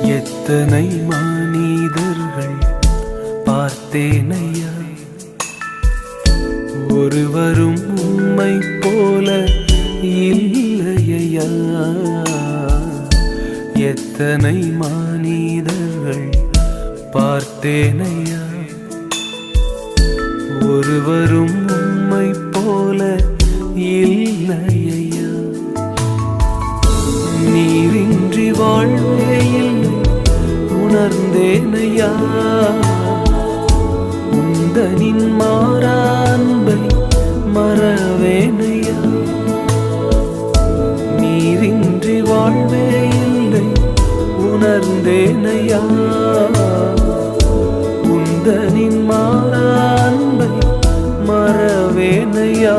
எத்தனை மனிதர்கள் பார்த்தேனையா, ஒருவரும் உம்மை போல இல்லையா. எத்தனை மனிதர்கள் பார்த்தேனையா, ஒருவரும் உம்மை போல இல்லையா. நீரின்றி வாழ்வே இல்லை உணர்ந்தேனையா, உந்தனின் மாறா அன்பை மறவேனையா. நீரின்றி வாழ்வே இல்லை உணர்ந்தேனையா, உந்தனின் மாறா அன்பை மறவேனையா.